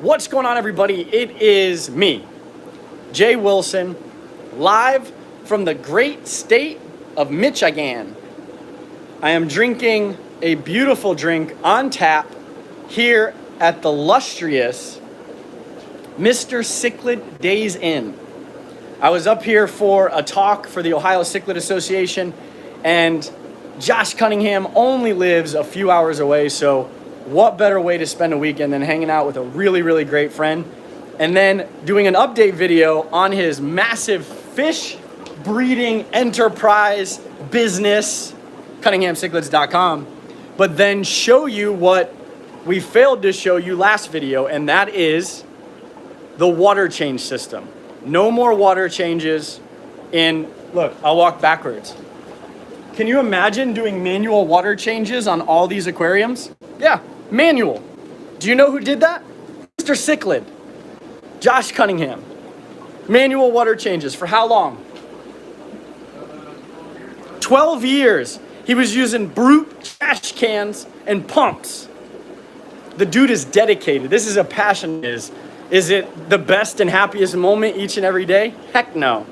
What's going on, everybody? It is me, Jay Wilson, live from the great state of Michigan. I am drinking a beautiful drink on tap here at the lustrous Mr. Cichlid Days Inn. I was up here for a talk for the Ohio Cichlid Association, and Josh Cunningham only lives a few hours away, so what better way to spend a weekend than hanging out with a really, really great friend and then doing an update video on his massive fish breeding enterprise business, CunninghamCichlids.com, but then show you what we failed to show you last video, and that is the water change system. No more water changes in, look, I'll walk backwards. Can you imagine doing manual water changes on all these aquariums? Yeah, manual. Do you know who did that? Mr. Cichlid, Josh Cunningham. Manual water changes for how long? 12 years. He was using brute trash cans and pumps. The dude is dedicated. This is a passion. Is it the best and happiest moment each and every day? Heck no.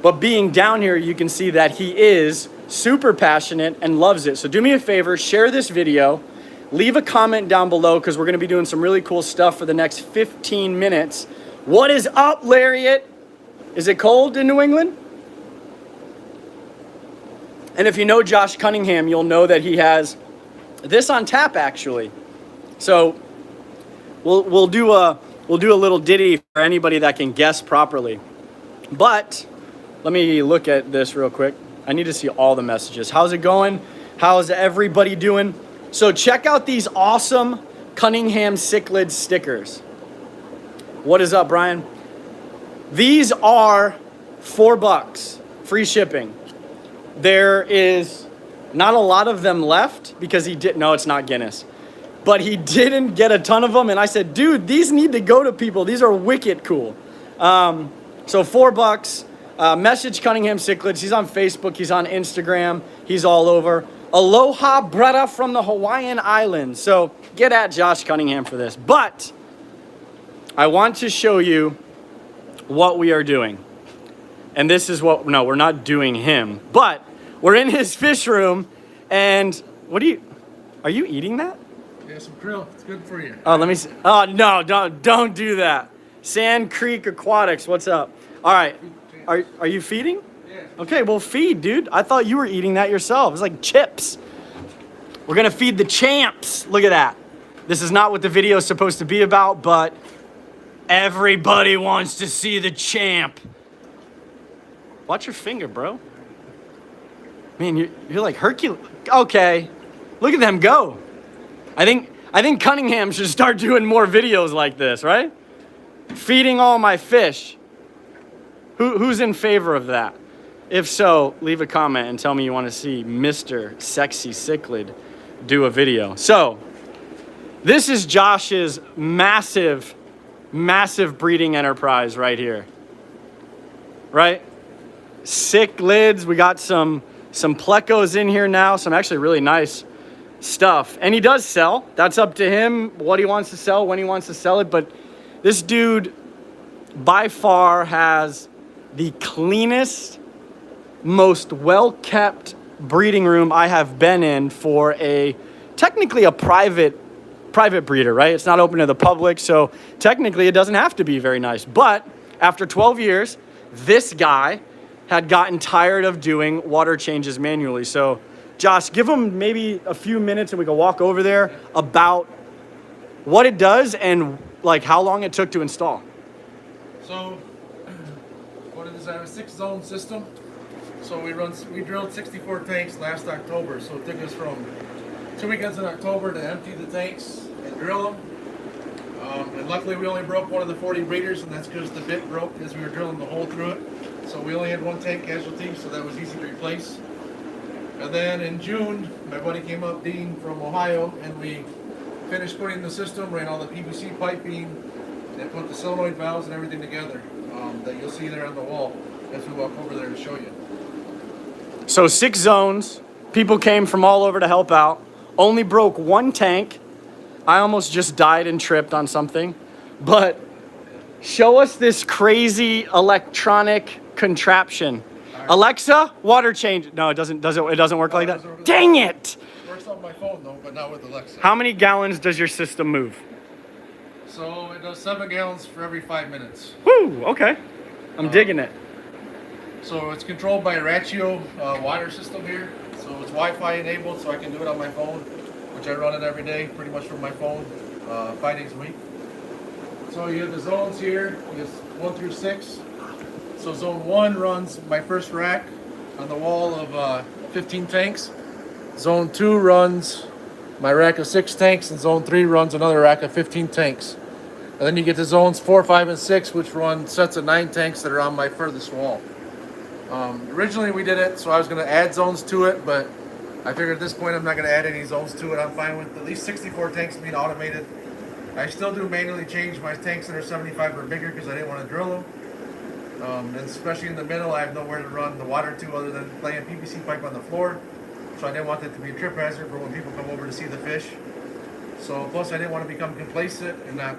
But being down here, you can see that he is super passionate and loves it. So do me a favor, share this video, leave a comment down below because we're going to be doing some really cool stuff for the next 15 minutes. What is up, Lariat? Is it cold in New England? And if you know Josh Cunningham, you'll know that he has this on tap, actually. So we'll do a little ditty for anybody that can guess properly. But let me look at this real quick. I need to see all the messages. How's it going? How's everybody doing? So check out these awesome Cunningham Cichlid stickers. What is up, Brian? These are $4, free shipping. There is not a lot of them left because he didn't, no, it's not Guinness. But he didn't get a ton of them, and I said, dude, these need to go to people. These are wicked cool. So $4. Message Cunningham Cichlids. He's on Facebook. He's on Instagram. He's all over. Aloha, brother, from the Hawaiian Islands. So get at Josh Cunningham for this. But I want to show you what we are doing. And this is what, no, we're not doing him. But we're in his fish room. And what are you eating that? Yeah, some krill. It's good for you. Oh, let me see. Oh, no, don't do that. Sand Creek Aquatics, what's up? All right. Are you feeding? Yeah. Okay, well, feed, dude. I thought you were eating that yourself. It's like chips. We're going to feed the champs. Look at that. This is not what the video is supposed to be about, but everybody wants to see the champ. Watch your finger, bro. Man, you're like Hercules. Okay. Look at them go. I think Cunningham should start doing more videos like this, right? Feeding all my fish. Who's in favor of that? If so, leave a comment and tell me you want to see Mr. Sexy Cichlid do a video. So, this is Josh's massive, massive breeding enterprise right here. Right? Cichlids. We got some plecos in here now. Some actually really nice stuff. And he does sell. That's up to him, what he wants to sell, when he wants to sell it. But this dude by far has the cleanest, most well-kept breeding room I have been in for technically a private breeder, right? It's not open to the public, so technically it doesn't have to be very nice. But after 12 years, this guy had gotten tired of doing water changes manually. So Josh, give him maybe a few minutes and we can walk over there about what it does and like how long it took to install. So, what it is, I have a 6-zone system. So we drilled 64 tanks last October. So it took us from 2 weekends in October to empty the tanks and drill them. And luckily we only broke one of the 40 breeders, and that's because the bit broke as we were drilling the hole through it. So we only had one tank casualty, so that was easy to replace. And then in June, my buddy came up, Dean, from Ohio, and we finished putting the system, ran all the PVC piping, and put the solenoid valves and everything together that you'll see there on the wall as we walk over there to show you. So 6 zones, people came from all over to help out, only broke one tank. I almost just died and tripped on something. but show us this crazy electronic contraption. Alexa, water change. No, it doesn't work like that. Dang it! It works on my phone though, but not with Alexa. How many gallons does your system move? So it does 7 gallons for every 5 minutes. Woo, okay. I'm digging it. So it's controlled by a Ratio water system here. So it's Wi-Fi enabled, so I can do it on my phone, which I run it every day, pretty much from my phone, 5 days a week. So you have the zones here, it's 1 through 6. So zone 1 runs my first rack on the wall of 15 tanks. Zone 2 runs my rack of 6 tanks, and zone 3 runs another rack of 15 tanks. And then you get to zones 4, 5, and 6, which run sets of 9 tanks that are on my furthest wall. Originally we did it so I was going to add zones to it, but I figured at this point I'm not going to add any zones to it. I'm fine with at least 64 tanks being automated. I still do manually change my tanks that are 75 or bigger because I didn't want to drill them. And especially in the middle, I have nowhere to run the water to other than laying PVC pipe on the floor. So I didn't want that to be a trip hazard for when people come over to see the fish. So plus I didn't want to become complacent and not,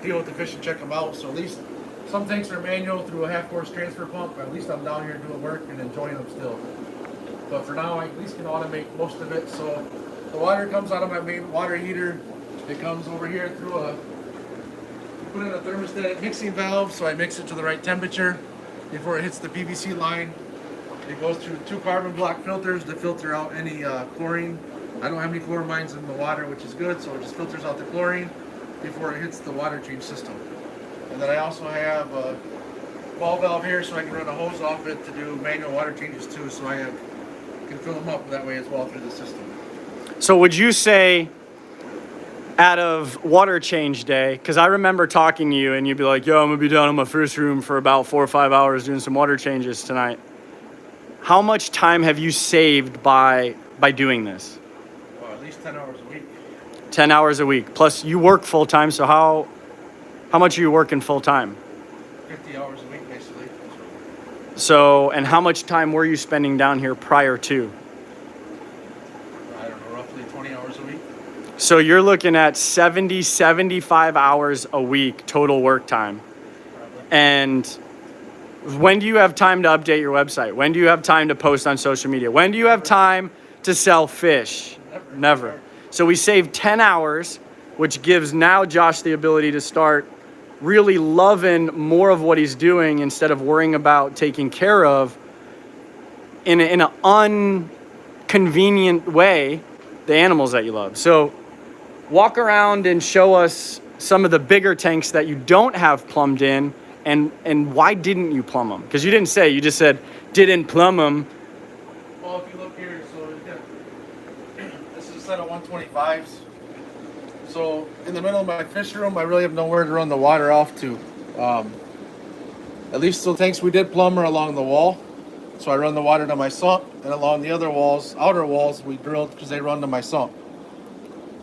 deal with the fish and check them out. So at least some tanks are manual through a half-horse transfer pump. But at least I'm down here doing work and enjoying them still. But for now, I at least can automate most of it. So the water comes out of my main water heater. It comes over here through put in a thermostatic mixing valve, so I mix it to the right temperature before it hits the PVC line. It goes through 2 carbon block filters to filter out any chlorine. I don't have any chloramines in the water, which is good, so it just filters out the chlorine before it hits the water change system. And then I also have a ball valve here, so I can run a hose off it to do manual water changes too, so I can fill them up that way as well through the system. So would you say, out of water change day, because I remember talking to you and you'd be like, yo, I'm gonna be down in my first room for about 4 or 5 hours doing some water changes tonight. How much time have you saved by doing this? Well, at least 10 hours a week. 10 hours a week. Plus you work full time, so how much are you working full time? 50 hours a week, basically. So, and how much time were you spending down here prior to? I don't know, roughly 20 hours a week. So you're looking at 70, 75 hours a week total work time. Probably. And when do you have time to update your website? When do you have time to post on social media? When do you have time to sell fish? Never. So we saved 10 hours, which gives now Josh the ability to start really loving more of what he's doing instead of worrying about taking care of in an unconvenient way the animals that you love. So walk around and show us some of the bigger tanks that you don't have plumbed in, and why didn't you plumb them? Because you didn't say, you just said didn't plumb them. Well, if you look here, so this is a set of 125s. So in the middle of my fish room, I really have nowhere to run the water off to. At least the tanks we did plumb are along the wall. So I run the water to my sump, and along the other walls, outer walls, we drilled because they run to my sump.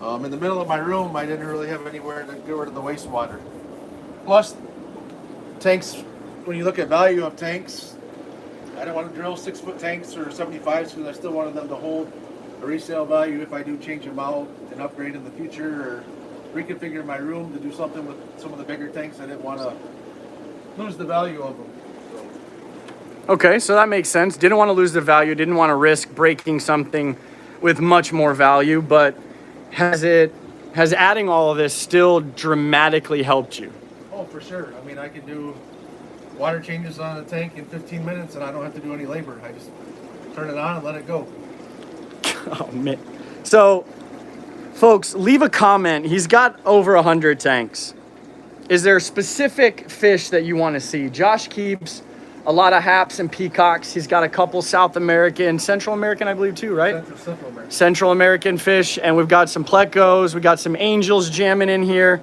In the middle of my room, I didn't really have anywhere to get rid of the wastewater. Plus, tanks, when you look at value of tanks, I don't want to drill 6-foot tanks or 75s because I still wanted them to hold a resale value if I do change them out and upgrade in the future or reconfigure my room to do something with some of the bigger tanks. I didn't want to lose the value of them. Okay, so that makes sense. Didn't want to lose the value, didn't want to risk breaking something with much more value, but has adding all of this still dramatically helped you? Oh, for sure. I mean, I can do water changes on a tank in 15 minutes and I don't have to do any labor. I just turn it on and let it go. Oh, man. So, folks, leave a comment. He's got over 100 tanks. Is there a specific fish that you want to see? Josh keeps a lot of haps and peacocks. He's got a couple South American, Central American, I believe, too, right? Central American. Central American fish, and we've got some plecos. We got some angels jamming in here.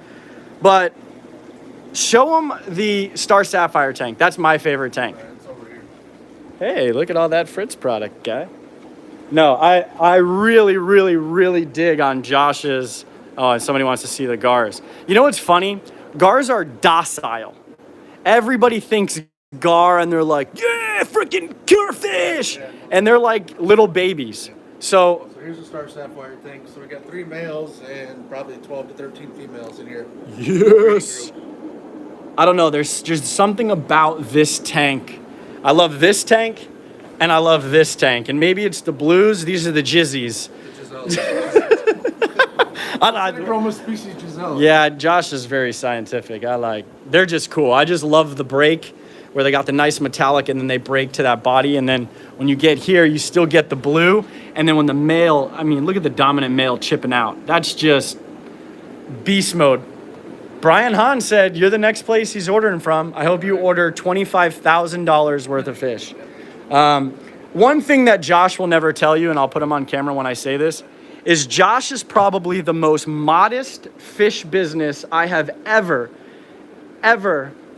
But show them the Star Sapphire tank. That's my favorite tank. Right, it's over here. Hey, look at all that Fritz product, guy. No, I really, really, really dig on Josh's. Oh, and somebody wants to see the gars. You know what's funny? Gars are docile. Everybody thinks gar and they're like, yeah, freaking killer fish. And they're like little babies. So So here's a star sapphire tank. So we got 3 males and probably 12 to 13 females in here. yes. I don't know. There's just something about this tank. I love this tank, and I love this tank. And maybe it's the blues. These are the jizzies. Chroma species Giselle. Yeah, Josh is very scientific. They're just cool. I just love the break where they got the nice metallic and then they break to that body. And then when you get here, you still get the blue. And then when the male, I mean, look at the dominant male chipping out. That's just beast mode. Brian Hahn said, you're the next place he's ordering from. I hope you order $25,000 worth of fish. One thing that Josh will never tell you, and I'll put him on camera when I say this, is Josh is probably the most modest fish business I have ever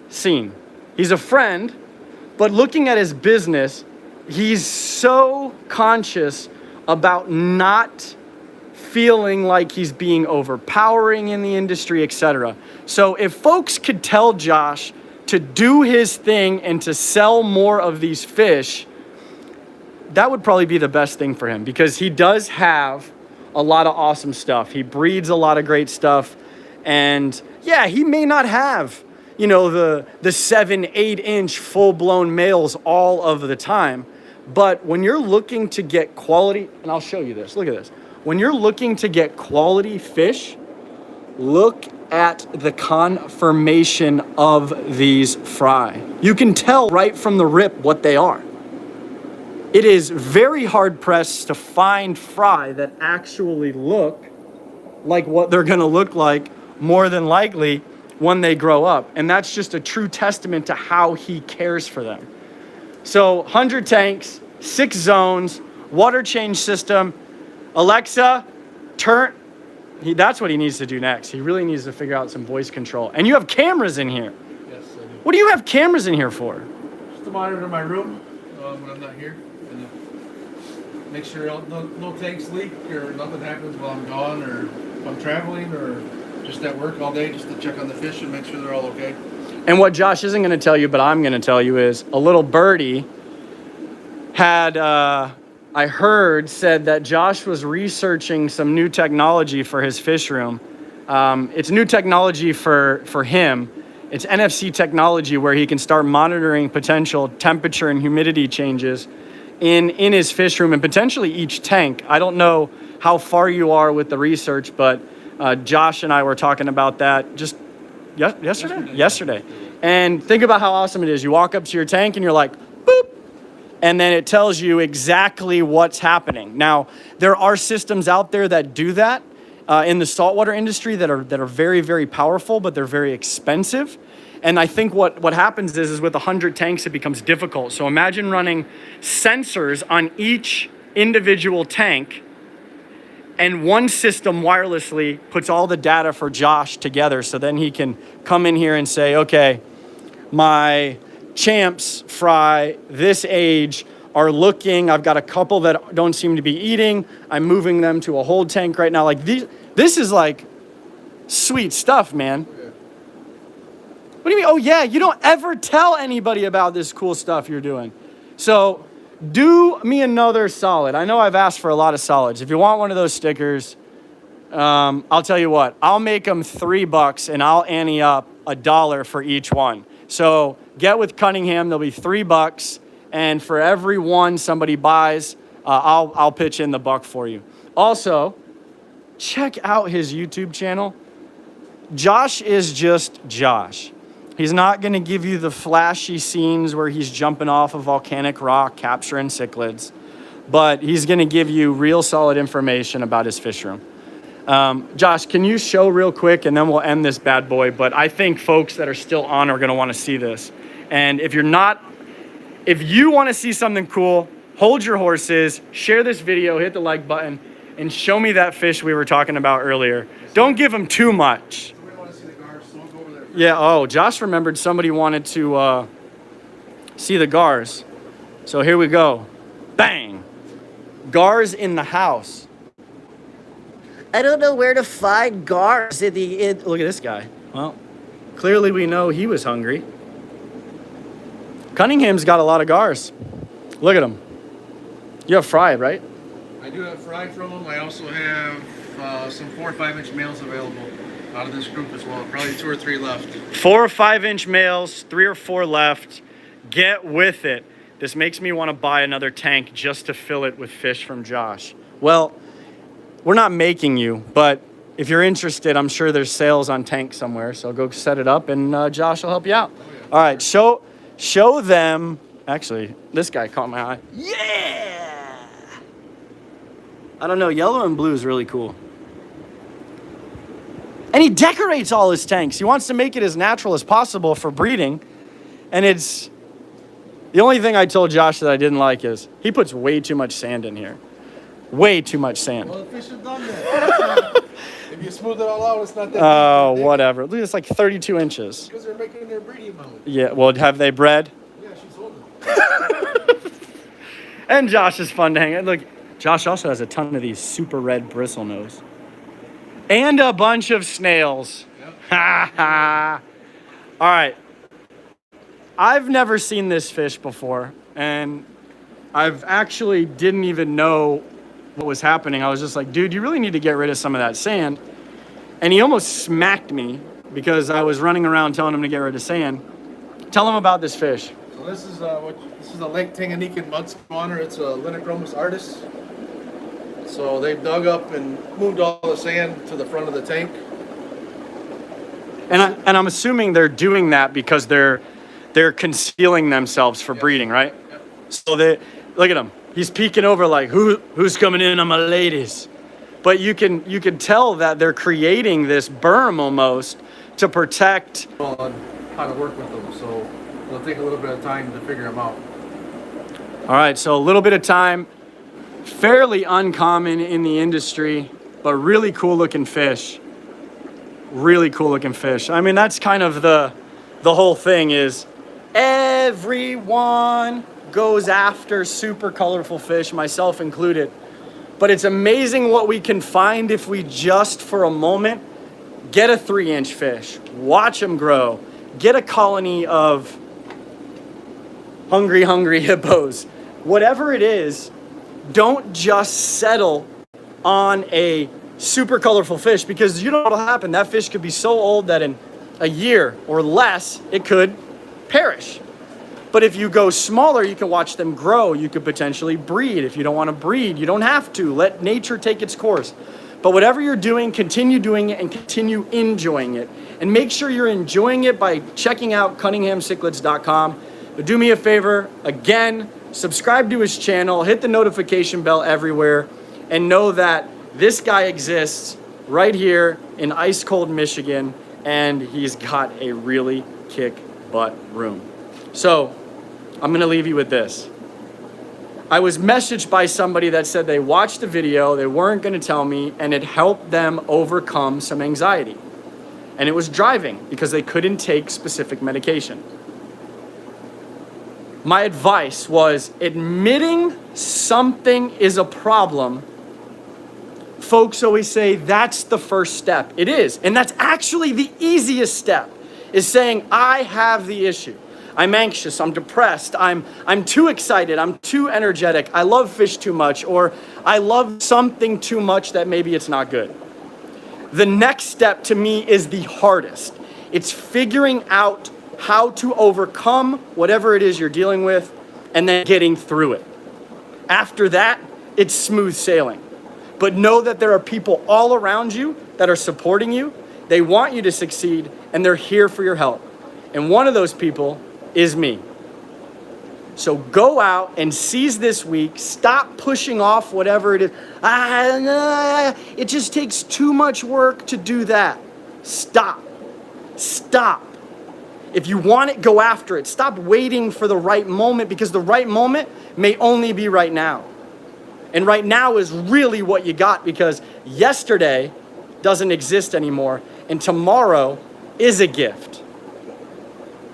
seen. He's a friend, but looking at his business, he's so conscious about not feeling like he's being overpowering in the industry, etc. So if folks could tell Josh to do his thing and to sell more of these fish, that would probably be the best thing for him, because he does have a lot of awesome stuff. He breeds a lot of great stuff. And yeah, he may not have, you know, the 7-8 inch full-blown males all of the time. But when you're looking to get quality, and I'll show you this, look at this. When you're looking to get quality fish, look at the conformation of these fry. You can tell right from the rip what they are. It is very hard pressed to find fry that actually look like what they're gonna look like more than likely when they grow up. And that's just a true testament to how he cares for them. So 100 tanks, 6 zones, water change system. Alexa, turn. That's what he needs to do next. He really needs to figure out some voice control. And you have cameras in here. Yes, I do. What do you have cameras in here for? Just to monitor my room when I'm not here. And make sure no tanks leak or nothing happens while I'm gone, or if I'm traveling, or just at work all day, just to check on the fish and make sure they're all okay. And what Josh isn't going to tell you, but I'm going to tell you, is a little birdie had, I heard, said that Josh was researching some new technology for his fish room. It's new technology for him. It's NFC technology where he can start monitoring potential temperature and humidity changes in his fish room and potentially each tank. I don't know how far you are with the research, but Josh and I were talking about that just yesterday. And think about how awesome it is. You walk up to your tank and you're like, boop, and then it tells you exactly what's happening. Now, there are systems out there that do that in the saltwater industry that are very, very powerful, but they're very expensive. And I think what happens is with 100 tanks, it becomes difficult. So imagine running sensors on each individual tank, and one system wirelessly puts all the data for Josh together. So then he can come in here and say, okay, my champs fry this age are looking, I've got a couple that don't seem to be eating. I'm moving them to a hold tank right now. Like this is like sweet stuff, man. What do you mean? Oh yeah, you don't ever tell anybody about this cool stuff you're doing. So do me another solid. I know I've asked for a lot of solids. If you want one of those stickers, I'll tell you what, I'll make them $3 and I'll ante up $1 for each one. So get with Cunningham, there'll be $3, and for every one somebody buys, I'll pitch in the buck for you. Also, check out his YouTube channel. Josh is just Josh. He's not gonna give you the flashy scenes where he's jumping off a volcanic rock, capturing cichlids, but he's gonna give you real solid information about his fish room. Josh, can you show real quick, and then we'll end this bad boy, but I think folks that are still on are gonna wanna see this. And if you wanna see something cool, hold your horses, share this video, hit the like button, and show me that fish we were talking about earlier. Don't give him too much. Yeah, oh, Josh remembered somebody wanted to see the gars. So here we go. Bang! Gars in the house. I don't know where to find gars in the... Look at this guy. Well, clearly we know he was hungry. Cunningham's got a lot of gars. Look at him. You have fry, right? I do have fry from them. I also have some 4 or 5 inch males available out of this group as well. Probably 2 or 3 left. 4 or 5 inch males, 3 or 4 left. Get with it. This makes me want to buy another tank just to fill it with fish from Josh. Well, we're not making you, but if you're interested, I'm sure there's sales on tanks somewhere. So go set it up and Josh will help you out. Oh, yeah. All right, show them. Actually, this guy caught my eye. Yeah! I don't know, yellow and blue is really cool. And he decorates all his tanks. He wants to make it as natural as possible for breeding. And it's, the only thing I told Josh that I didn't like is he puts way too much sand in here. Way too much sand. Well, the fish have done that. If you smooth it all out, it's not that Oh, whatever. Look, it's like 32 inches. Because they're making their breeding mount. Yeah, well, have they bred? Yeah, she's holding. And Josh is fun to hang out. Look, Josh also has a ton of these super red bristlenose. And a bunch of snails. Ha ha. All right. I've never seen this fish before, and I've actually didn't even know what was happening. I was just like, dude, you really need to get rid of some of that sand. And he almost smacked me because I was running around telling him to get rid of sand. Tell him about this fish. So this is a Lake Tanganyikan mud spawner. It's a Linicromus artis. So they've dug up and moved all the sand to the front of the tank. And I'm assuming they're doing that because they're concealing themselves for breeding, right? Yep. So they look at him. He's peeking over like, who's coming in on my ladies? But you can tell that they're creating this berm almost to protect. On how to work with them, so it'll take a little bit of time to figure them out. All right, so a little bit of time. Fairly uncommon in the industry, but really cool looking fish. Really cool looking fish. I mean, that's kind of the whole thing is everyone goes after super colorful fish, myself included. But it's amazing what we can find if we just for a moment get a 3-inch fish, watch them grow, get a colony of hungry hippos. Whatever it is, don't just settle on a super colorful fish because you know what'll happen. That fish could be so old that in a year or less, it could perish. But if you go smaller, you can watch them grow. You could potentially breed. If you don't want to breed, you don't have to. Let nature take its course. But whatever you're doing, continue doing it and continue enjoying it. And make sure you're enjoying it by checking out CunninghamCichlids.com. But do me a favor, again, subscribe to his channel, hit the notification bell everywhere, and know that this guy exists right here in ice cold Michigan, and he's got a really kick butt room. So I'm gonna leave you with this. I was messaged by somebody that said they watched the video, they weren't gonna tell me, and it helped them overcome some anxiety. And it was driving because they couldn't take specific medication. My advice was admitting something is a problem. Folks always say that's the first step. It is, and that's actually the easiest step, is saying I have the issue. I'm anxious, I'm depressed, I'm too excited, I'm too energetic, I love fish too much, or I love something too much that maybe it's not good. The next step to me is the hardest. It's figuring out how to overcome whatever it is you're dealing with and then getting through it. After that, it's smooth sailing. But know that there are people all around you that are supporting you. They want you to succeed and they're here for your help. And one of those people is me. So go out and seize this week. Stop pushing off whatever it is. It just takes too much work to do that. Stop. Stop. If you want it, go after it. Stop waiting for the right moment because the right moment may only be right now. And right now is really what you got because yesterday doesn't exist anymore and tomorrow is a gift.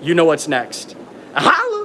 You know what's next. Hallelujah!